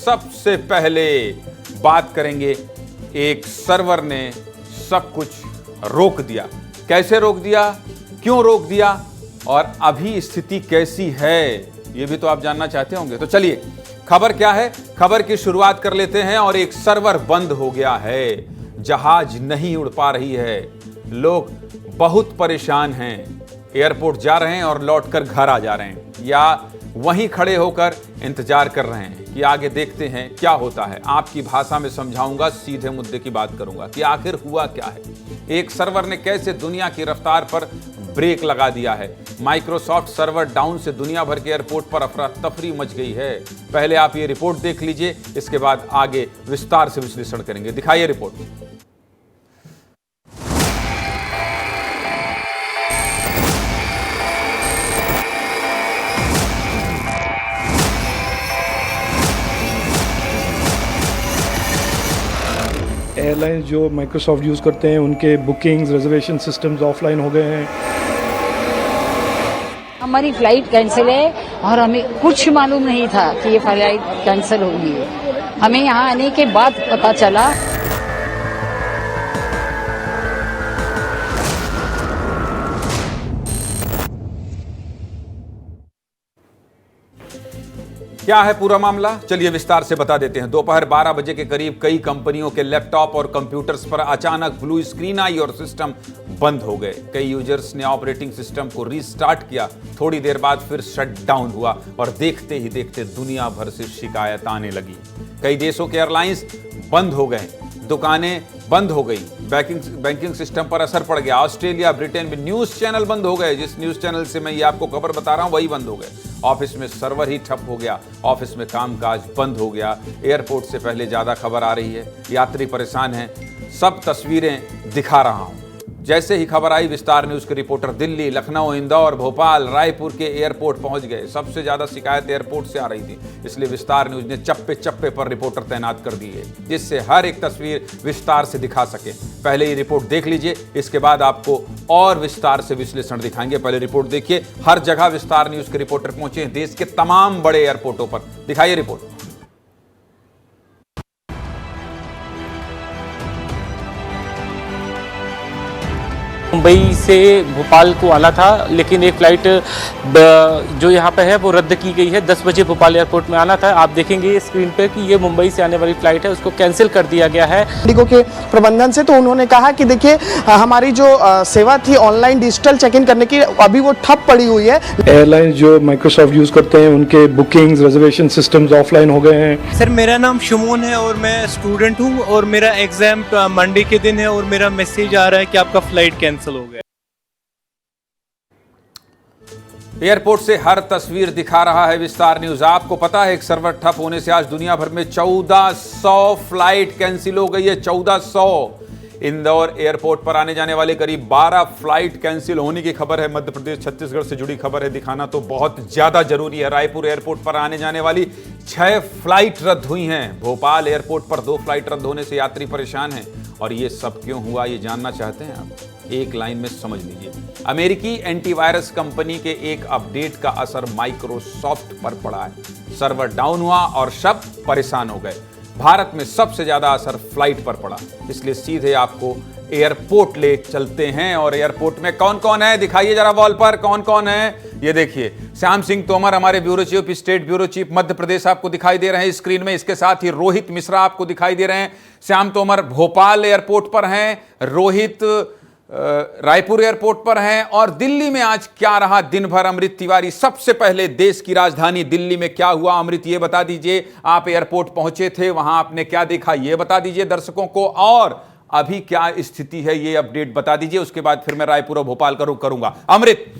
सबसे पहले बात करेंगे, एक सर्वर ने सब कुछ रोक दिया। कैसे रोक दिया, क्यों रोक दिया और अभी स्थिति कैसी है, ये भी तो आप जानना चाहते होंगे। तो चलिए खबर क्या है, खबर की शुरुआत कर लेते हैं। और एक सर्वर बंद हो गया है, जहाज नहीं उड़ पा रही है, लोग बहुत परेशान हैं, एयरपोर्ट जा रहे हैं और लौटकर घर आ जा रहे हैं, या वहीं खड़े होकर इंतजार कर रहे हैं कि आगे देखते हैं क्या होता है। आपकी भाषा में समझाऊंगा, सीधे मुद्दे की बात करूंगा कि आखिर हुआ क्या है। एक सर्वर ने कैसे दुनिया की रफ्तार पर ब्रेक लगा दिया है। माइक्रोसॉफ्ट सर्वर डाउन से दुनिया भर के एयरपोर्ट पर अफरा तफरी मच गई है। पहले आप ये रिपोर्ट देख लीजिए, इसके बाद आगे विस्तार से विश्लेषण करेंगे। दिखाइए रिपोर्ट। एयरलाइंस जो माइक्रोसॉफ्ट यूज़ करते हैं उनके बुकिंग्स रिजर्वेशन सिस्टम्स ऑफलाइन हो गए हैं। हमारी फ्लाइट कैंसिल है और हमें कुछ मालूम नहीं था कि ये फ्लाइट कैंसिल होगी। हमें यहाँ आने के बाद पता चला। क्या है पूरा मामला, चलिए विस्तार से बता देते हैं। दोपहर 12 बजे के करीब कई कंपनियों के लैपटॉप और कंप्यूटर्स पर अचानक ब्लू स्क्रीन आई और सिस्टम बंद हो गए। कई यूजर्स ने ऑपरेटिंग सिस्टम को रीस्टार्ट किया, थोड़ी देर बाद फिर शट डाउन हुआ और देखते ही देखते दुनिया भर से शिकायत आने लगी। कई देशों के एयरलाइंस बंद हो गए, दुकानें बंद हो गई, बैंकिंग सिस्टम पर असर पड़ गया। ऑस्ट्रेलिया, ब्रिटेन में न्यूज चैनल बंद हो गए। जिस न्यूज चैनल से मैं ये आपको खबर बता रहा हूं वही बंद हो गए। ऑफिस में सर्वर ही ठप हो गया, ऑफिस में कामकाज बंद हो गया। एयरपोर्ट से पहले ज्यादा खबर आ रही है, यात्री परेशान हैं। सब तस्वीरें दिखा रहा हूं। जैसे ही खबर आई, विस्तार न्यूज के रिपोर्टर दिल्ली, लखनऊ, इंदौर, भोपाल, रायपुर के एयरपोर्ट पहुंच गए। सबसे ज्यादा शिकायत एयरपोर्ट से आ रही थी, इसलिए विस्तार न्यूज ने चप्पे चप्पे पर रिपोर्टर तैनात कर दिए, जिससे हर एक तस्वीर विस्तार से दिखा सके। पहले ये रिपोर्ट देख लीजिए, इसके बाद आपको और विस्तार से विश्लेषण दिखाएंगे। पहले रिपोर्ट देखिए। हर जगह विस्तार न्यूज के रिपोर्टर पहुंचे हैं, देश के तमाम बड़े एयरपोर्टों पर। दिखाइए रिपोर्ट। मुंबई से भोपाल को आना था, लेकिन एक फ़्लाइट जो यहाँ पे है वो रद्द की गई है। 10 बजे भोपाल एयरपोर्ट में आना था। आप देखेंगे स्क्रीन पे कि ये मुंबई से आने वाली फ़्लाइट है, उसको कैंसिल कर दिया गया है इंडिगो के प्रबंधन से। तो उन्होंने कहा कि देखिए हमारी जो सेवा थी ऑनलाइन डिजिटल चेक इन करने की, अभी वो ठप पड़ी हुई है। एयरलाइंस जो माइक्रोसॉफ्ट यूज़ करते हैं उनके बुकिंग्स रिजर्वेशन सिस्टम्स ऑफलाइन हो गए हैं। सर मेरा नाम शुमून है और मैं स्टूडेंट हूँ और मेरा एग्जाम मंडे के दिन है और मेरा मैसेज आ रहा है कि आपका फ्लाइट कैंसिल हो गया। एयरपोर्ट से हर तस्वीर दिखा रहा है विस्तार न्यूज। आपको पता है, एक सर्वर ठप होने से आज दुनिया भर में 1400 फ्लाइट कैंसिल हो गई है। 1400। इंदौर एयरपोर्ट पर आने जाने वाले करीब 12 फ्लाइट कैंसिल होने की खबर है। मध्य प्रदेश छत्तीसगढ़ से जुड़ी खबर है, दिखाना तो बहुत ज्यादा जरूरी है। रायपुर एयरपोर्ट पर आने जाने वाली 6 फ्लाइट रद्द हुई हैं। भोपाल एयरपोर्ट पर 2 फ्लाइट रद्द होने से यात्री परेशान हैं। और ये सब क्यों हुआ, ये जानना चाहते हैं आप? एक लाइन में समझ लीजिए। अमेरिकी एंटीवायरस कंपनी के एक अपडेट का असर माइक्रोसॉफ्ट पर पड़ा है। सर्वर डाउन हुआ और सब परेशान हो गए। भारत में सबसे ज्यादा असर फ्लाइट पर पड़ा, इसलिए सीधे आपको एयरपोर्ट ले चलते हैं। और एयरपोर्ट में कौन कौन है, दिखाइए जरा वॉल पर कौन कौन है। ये देखिए, श्याम सिंह तोमर हमारे bureau chief, state bureau chief Madhya Pradesh आपको दिखाई दे रहे हैं स्क्रीन में। इसके साथ ही रोहित मिश्रा आपको दिखाई दे रहे हैं। श्याम तोमर भोपाल एयरपोर्ट पर हैं, रोहित रायपुर एयरपोर्ट पर हैं। और दिल्ली में आज क्या रहा दिन भर, अमृत तिवारी। सबसे पहले देश की राजधानी दिल्ली में क्या हुआ, अमृत ये बता दीजिए। आप एयरपोर्ट पहुंचे थे, वहां आपने क्या देखा ये बता दीजिए दर्शकों को। और अभी क्या स्थिति है ये अपडेट बता दीजिए, उसके बाद फिर मैं रायपुर और भोपाल का रुख करूंगा। अमृत।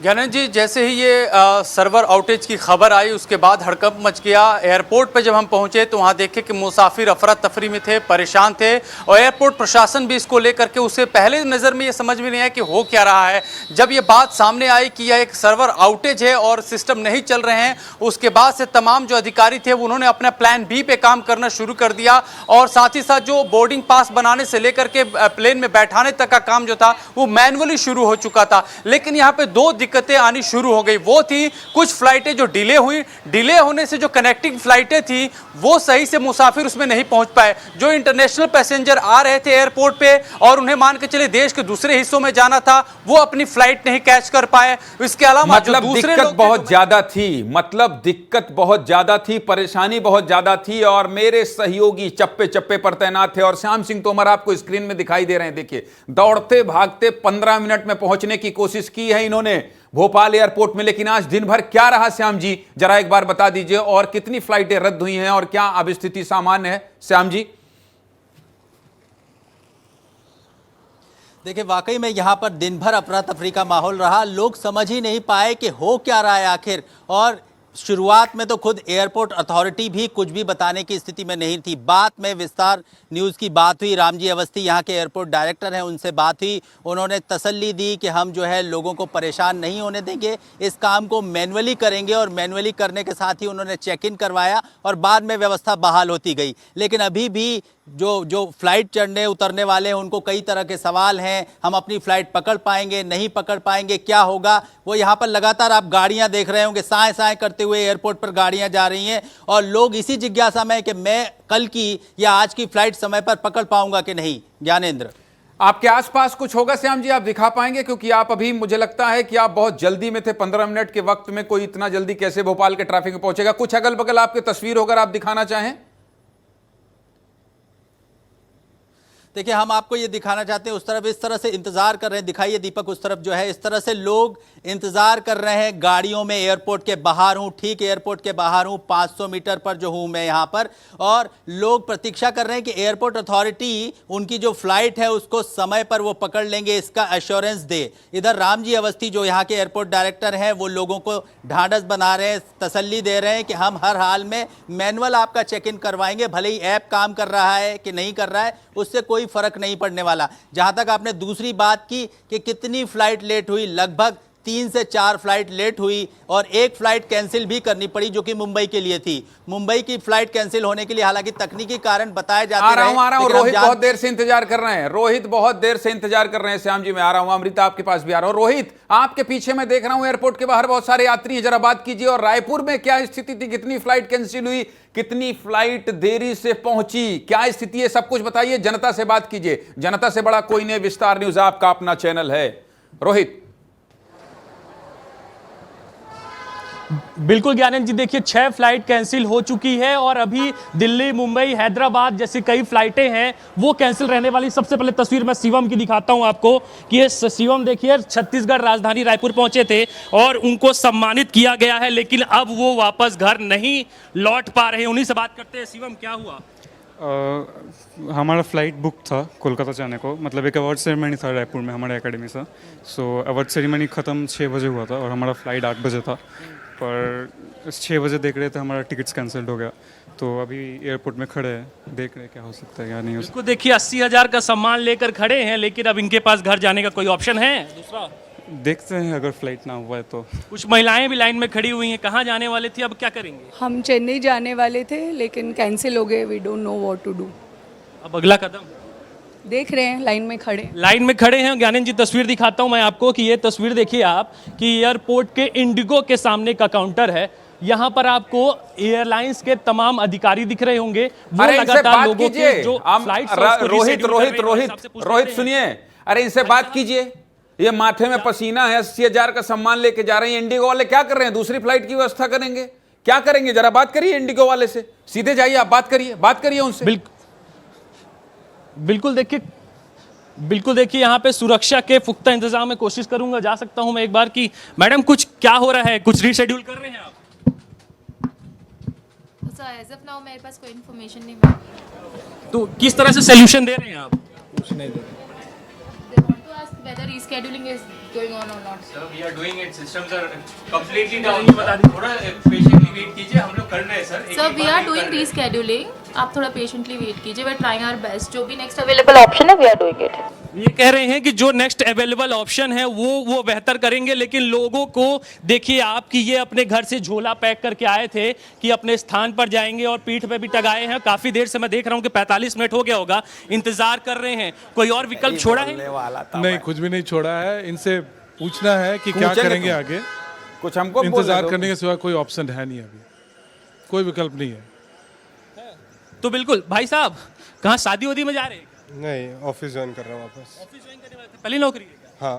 ज्ञानंद जी, जैसे ही ये सर्वर आउटेज की खबर आई उसके बाद हड़कंप मच गया। एयरपोर्ट पे जब हम पहुंचे तो वहां देखे कि मुसाफिर अफरा तफरी में थे, परेशान थे। और एयरपोर्ट प्रशासन भी इसको लेकर के, उससे पहले नज़र में ये समझ में नहीं आया कि हो क्या रहा है। जब ये बात सामने आई कि यह एक सर्वर आउटेज है और सिस्टम नहीं चल रहे हैं, उसके बाद से तमाम जो अधिकारी थे उन्होंने अपना प्लान बी पे काम करना शुरू कर दिया। और साथ ही साथ जो बोर्डिंग पास बनाने से लेकर के प्लेन में बैठाने तक का काम जो था वो मैनुअली शुरू हो चुका था। लेकिन यहाँ पे 2 दिक्कतें आनी शुरू हो गई। वो थी कुछ फ्लाइटें जो डिले हुई, डिले होने से जो कनेक्टिंग फ्लाइटें थी वो सही से मुसाफिर उसमें नहीं पहुंच पाए। जो इंटरनेशनल पैसेंजर आ रहे थे एयरपोर्ट पे और उन्हें मान के चले देश के दूसरे हिस्सों में जाना था, वो अपनी फ्लाइट नहीं कैच कर पाए। इसके अलावा मतलब दूसरे दिक्कत लोग बहुत ज्यादा थी, मतलब दिक्कत बहुत ज्यादा थी, परेशानी बहुत ज्यादा थी और मेरे सहयोगी चप्पे चप्पे पर तैनात थे। और श्याम सिंह तोमर आपको स्क्रीन में दिखाई दे रहे हैं, देखिए दौड़ते भागते 15 मिनट में पहुंचने की कोशिश की है इन्होंने भोपाल एयरपोर्ट में। लेकिन आज दिन भर क्या रहा श्याम जी, जरा एक बार बता दीजिए, और कितनी फ्लाइटें रद्द हुई हैं और क्या अब स्थिति सामान्य है श्याम जी? देखिए वाकई में यहाँ पर दिन भर अफरा तफरी का माहौल रहा। लोग समझ ही नहीं पाए कि हो क्या रहा है आखिर। और शुरुआत में तो खुद एयरपोर्ट अथॉरिटी भी कुछ भी बताने की स्थिति में नहीं थी। बाद में विस्तार न्यूज़ की बात हुई, रामजी अवस्थी यहाँ के एयरपोर्ट डायरेक्टर हैं, उनसे बात हुई। उन्होंने तसल्ली दी कि हम जो है लोगों को परेशान नहीं होने देंगे, इस काम को मैनुअली करेंगे। और मैनुअली करने के साथ ही उन्होंने चेक इन करवाया और बाद में व्यवस्था बहाल होती गई। लेकिन अभी भी जो फ्लाइट चढ़ने उतरने वाले हैं उनको कई तरह के सवाल हैं। हम अपनी फ्लाइट पकड़ पाएंगे, नहीं पकड़ पाएंगे, क्या होगा? वो यहाँ पर लगातार आप गाड़ियाँ देख रहे होंगे, साए साए करते हुए एयरपोर्ट पर गाड़ियाँ जा रही हैं और लोग इसी जिज्ञासा में कि मैं कल की या आज की फ्लाइट समय पर पकड़ पाऊंगा कि नहीं। ज्ञानेंद्र, आपके आसपास कुछ होगा श्याम जी, आप दिखा पाएंगे? क्योंकि आप अभी, मुझे लगता है कि आप बहुत जल्दी में थे, 15 मिनट के वक्त में कोई इतना जल्दी कैसे भोपाल के ट्रैफिक में पहुंचेगा? कुछ अगल बगल आपकी तस्वीर होकर आप दिखाना चाहें? देखिए हम आपको ये दिखाना चाहते हैं, उस तरफ इस तरह से इंतजार कर रहे हैं, दिखाइए दीपक, उस तरफ जो है इस तरह से लोग इंतजार कर रहे हैं गाड़ियों में। एयरपोर्ट के बाहर हूँ, ठीक एयरपोर्ट के बाहर हूँ, 500 मीटर पर जो हूँ मैं यहाँ पर, और लोग प्रतीक्षा कर रहे हैं कि एयरपोर्ट अथॉरिटी उनकी जो फ्लाइट है उसको समय पर वो पकड़ लेंगे, इसका एश्योरेंस दे। इधर रामजी अवस्थी जो यहाँ के एयरपोर्ट डायरेक्टर हैं वो लोगों को ढांढस बना रहे हैं, तसल्ली दे रहे हैं कि हम हर हाल में मैनुअल आपका चेक इन करवाएंगे, भले ही ऐप काम कर रहा है कि नहीं कर रहा है उससे कोई फर्क नहीं पड़ने वाला। जहां तक आपने दूसरी बात की कि कितनी फ्लाइट लेट हुई, लगभग 3 से 4 फ्लाइट लेट हुई और एक फ्लाइट कैंसिल भी करनी पड़ी जो कि मुंबई के लिए थी। मुंबई की फ्लाइट कैंसिल होने के लिए हालांकि तकनीकी कारण बताए जाते हैं। आ रहा हूं, रोहित बहुत देर से इंतजार कर रहे हैं, रोहित बहुत देर से इंतजार कर रहे हैं। श्याम जी मैं आ रहा हूं, अमृता आपके पास भी आ रहा हूं। रोहित आपके पीछे मैं देख रहा हूं एयरपोर्ट के बाहर बहुत सारे यात्री हैं, जरा बात कीजिए। और रायपुर में क्या स्थिति थी, कितनी फ्लाइट कैंसिल हुई, कितनी फ्लाइट देरी से पहुंची, क्या स्थिति है, सब कुछ बताइए, जनता से बात कीजिए। जनता से बड़ा कोई नहीं, विस्तार न्यूज आपका अपना चैनल है। रोहित। बिल्कुल ज्ञानेंद्र जी, देखिए 6 फ्लाइट कैंसिल हो चुकी है और अभी दिल्ली, मुंबई, हैदराबाद जैसी कई फ्लाइटें हैं वो कैंसिल रहने वाली। सबसे पहले तस्वीर मैं शिवम की दिखाता हूं आपको कि ये शिवम देखिए छत्तीसगढ़ राजधानी रायपुर पहुंचे थे और उनको सम्मानित किया गया है, लेकिन अब वो वापस घर नहीं लौट पा रहे। उन्हीं से बात करते हैं। शिवम क्या हुआ? हमारा फ़्लाइट बुक था कोलकाता जाने को, मतलब एक अवार्ड सेरेमनी था रायपुर में हमारे एकेडमी से। सो अवार्ड सेरेमनी ख़त्म 6 बजे हुआ था और हमारा फ़्लाइट 8 बजे था, पर 6 बजे देख रहे थे हमारा टिकट्स कैंसिल हो गया। तो अभी एयरपोर्ट में खड़े हैं, देख रहे हैं क्या हो सकता है या नहीं हो सकता। देखिए 80,000 का सम्मान लेकर खड़े हैं, लेकिन अब इनके पास घर जाने का कोई ऑप्शन है दूसरा? देखते हैं अगर फ्लाइट ना हुआ है तो। कुछ महिलाएं भी लाइन में खड़ी हुई हैं, कहाँ जाने वाले थे, अब क्या करेंगे? हम चेन्नई जाने वाले थे लेकिन कैंसिल हो गए, we don't know what to do. अब अगला कदम देख रहे हैं, लाइन में खड़े हैं। ज्ञानेंद्र जी तस्वीर दिखाता हूं मैं आपको कि ये तस्वीर देखिए आप कि एयरपोर्ट के इंडिगो के सामने का काउंटर है। यहाँ पर आपको एयरलाइंस के तमाम अधिकारी दिख रहे होंगे, वो लगातार लोगों के जो फ्लाइट्स रोहित सुनिए, अरे इनसे बात कीजिए। ये माथे में पसीना है, 80,000 का सम्मान लेके जा रहे हैं। इंडिगो वाले क्या कर रहे हैं, दूसरी फ्लाइट की व्यवस्था करेंगे, क्या करेंगे? जरा बात करिए इंडिगो वाले से, सीधे जाइए आप, बात करिए उनसे। बिल्कुल देखिए यहाँ पे सुरक्षा के पुख्ता इंतजाम में कोशिश करूंगा, जा सकता हूं मैं एक बार कि मैडम कुछ क्या हो रहा है, कुछ रीशेड्यूल कर रहे हैं आप? एज ऑफ नाउ मेरे पास कोई इन्फॉर्मेशन नहीं है। तो किस तरह से सोल्यूशन दे रहे हैं आप? कुछ नहीं दे रहे। They want to ask whether rescheduling is going on or not. Sir, we are doing it. Systems are completely down. बता दीजिए, थोड़ा patiently wait कीजिए, हम लोग कर रहे हैं sir. Sir, we are doing rescheduling. आप थोड़ा patiently wait कीजिए. We are trying our best. जो भी next available option है, we are doing it. ये कह रहे हैं कि जो नेक्स्ट अवेलेबल ऑप्शन है वो बेहतर करेंगे, लेकिन लोगों को देखिए आप कि ये अपने घर से झोला पैक करके आए थे कि अपने स्थान पर जाएंगे और पीठ पे भी टगाए हैं। काफी देर से मैं देख रहा हूँ कि 45 मिनट हो गया होगा, इंतजार कर रहे हैं। कोई और विकल्प छोड़ा है? नहीं, कुछ भी नहीं छोड़ा है। इनसे पूछना है कि क्या पूछेंगे करेंगे तुम। आगे। कुछ हमको इंतजार करने के सिवा कोई ऑप्शन है नहीं, अभी कोई विकल्प नहीं है। तो बिल्कुल भाई साहब, कहाँ शादी वादी में जा रहे हैं? नहीं, ऑफिस ज्वाइन कर रहा हूँ वापस। ऑफिस ज्वाइन करने वाले थे, पहली नौकरी है क्या? हाँ।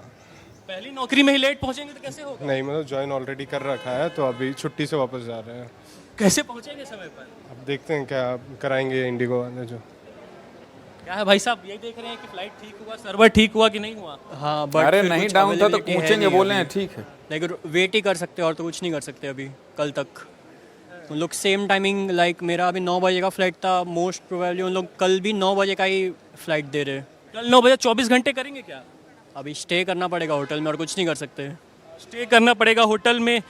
पहली नौकरी में ही लेट पहुंचेंगे तो कैसे होगा? नहीं, मतलब ज्वाइन ऑलरेडी कर रखा है, तो अभी छुट्टी से वापस जा रहे हैं। कैसे पहुंचेंगे समय पर? अब देखते हैं क्या कराएंगे इंडिगो वाले जो। क्या है भाई साहब, ये देख रहे हैं कि फ्लाइट ठीक हुआ, सर्वर ठीक हुआ कि नहीं हुआ? हाँ, अरे नहीं डाउन था तो पूछेंगे, बोले हैं ठीक है। लाइक वेट ही कर सकते हैं और तो कुछ नहीं कर सकते अभी कल तक। उन लोग सेम टाइमिंग, लाइक मेरा अभी 9 बजे का फ्लाइट था, मोस्ट प्रोबेबली उन लोग कल भी 9 बजे का ही फ्लाइट दे रहे हैं। कल 9 बजे 24 घंटे करेंगे क्या? अभी स्टे करना पड़ेगा होटल में और कुछ नहीं कर सकते। स्टे करना पड़ेगा होटल में?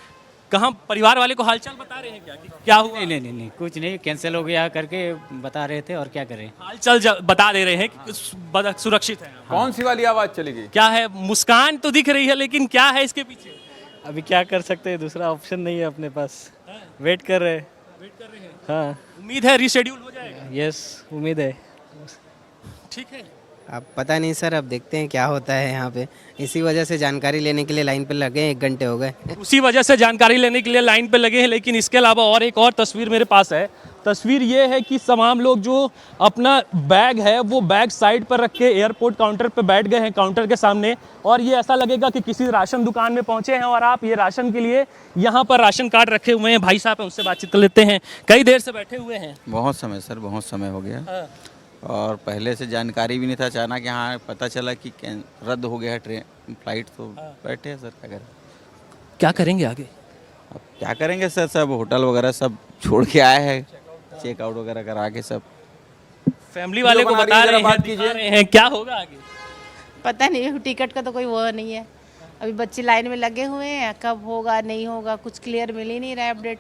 कहाँ परिवार वाले को हालचाल बता रहे हैं क्या कि क्या हुआ? नहीं कुछ नहीं, कैंसिल हो गया करके बता रहे थे, और क्या करें। हालचाल बता दे रहे हैं कि सुरक्षित है। कौन सी वाली आवाज चली गई? क्या है? मुस्कान तो दिख रही है, लेकिन क्या है इसके पीछे? अभी क्या कर सकते हैं, दूसरा ऑप्शन नहीं है अपने पास। वेट कर रहे हैं। हाँ, उम्मीद है रीशेड्यूल हो जाएगा? यस, उम्मीद है। ठीक है। अब पता नहीं सर, अब देखते हैं क्या होता है यहाँ पे। इसी वजह से जानकारी लेने के लिए लाइन पे लगे, 1 घंटे हो गए। उसी वजह से जानकारी लेने के लिए लाइन पे लगे हैं। लेकिन इसके अलावा और एक और तस्वीर मेरे पास है। तस्वीर ये है कि तमाम लोग जो अपना बैग है वो बैग साइड पर रख के एयरपोर्ट काउंटर पे बैठ गए हैं, काउंटर के सामने। और ये ऐसा लगेगा कि किसी राशन दुकान में पहुंचे हैं और आप ये राशन के लिए यहाँ पर राशन कार्ड रखे हुए हैं। भाई साहब हैं, उनसे बातचीत कर लेते हैं। कई देर से बैठे हुए हैं? बहुत समय सर, बहुत समय हो गया। और पहले से जानकारी भी नहीं था, अचानक यहाँ पता चला कि रद्द हो गया है ट्रेन फ्लाइट, तो बैठे हैं सर। क्या करें? क्या करेंगे आगे? अब क्या करेंगे सर, सब होटल वगैरह सब छोड़ के आए हैं, चेकआउट वगैरह करा के सब। फैमिली वाले को बता रहे हैं, दिखा रहे हैं, क्या होगा आगे? पता नहीं, टिकट का तो कोई वो नहीं है। अभी बच्चे लाइन में लगे हुए हैं, कब होगा नहीं होगा कुछ क्लियर मिल ही नहीं रहा है अपडेट।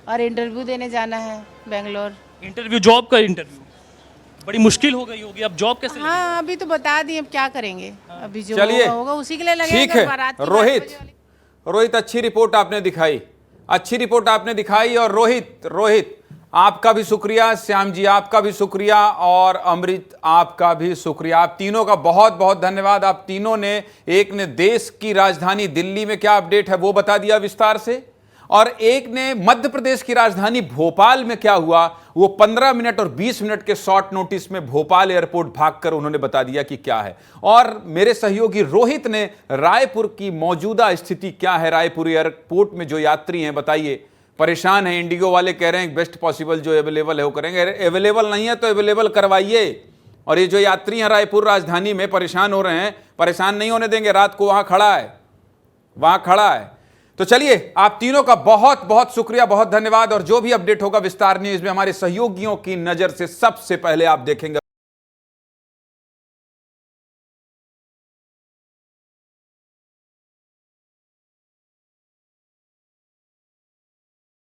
और इंटरव्यू देने जाना है बेंगलोर। इंटरव्यू, जॉब का इंटरव्यू? बड़ी मुश्किल हो गई होगी, अब जॉब कैसे? हाँ, अभी तो बता दिए, अब क्या करेंगे। अभी जो होगा उसी के लिए लगेगा। ठीक है रोहित, अच्छी रिपोर्ट आपने दिखाई, अच्छी रिपोर्ट आपने दिखाई। और रोहित आपका भी शुक्रिया, श्याम जी आपका भी शुक्रिया, और अमृत आपका भी शुक्रिया। आप तीनों का बहुत बहुत धन्यवाद। आप तीनों ने, एक ने देश की राजधानी दिल्ली में क्या अपडेट है वो बता दिया विस्तार से, और एक ने मध्य प्रदेश की राजधानी भोपाल में क्या हुआ वो 15 मिनट और 20 मिनट के शॉर्ट नोटिस में भोपाल एयरपोर्ट भागकर उन्होंने बता दिया कि क्या है। और मेरे सहयोगी रोहित ने रायपुर की मौजूदा स्थिति क्या है, रायपुर एयरपोर्ट में जो यात्री हैं, बताइए, परेशान हैं। इंडिगो वाले कह रहे हैं बेस्ट पॉसिबल जो अवेलेबल है वो करेंगे, अवेलेबल नहीं है तो अवेलेबल करवाइए। और ये जो यात्री हैं रायपुर राजधानी में परेशान हो रहे हैं, परेशान नहीं होने देंगे, रात को वहां खड़ा है। तो चलिए, आप तीनों का बहुत बहुत शुक्रिया, बहुत धन्यवाद। और जो भी अपडेट होगा विस्तार न्यूज में हमारे सहयोगियों की नजर से सबसे पहले आप देखेंगे।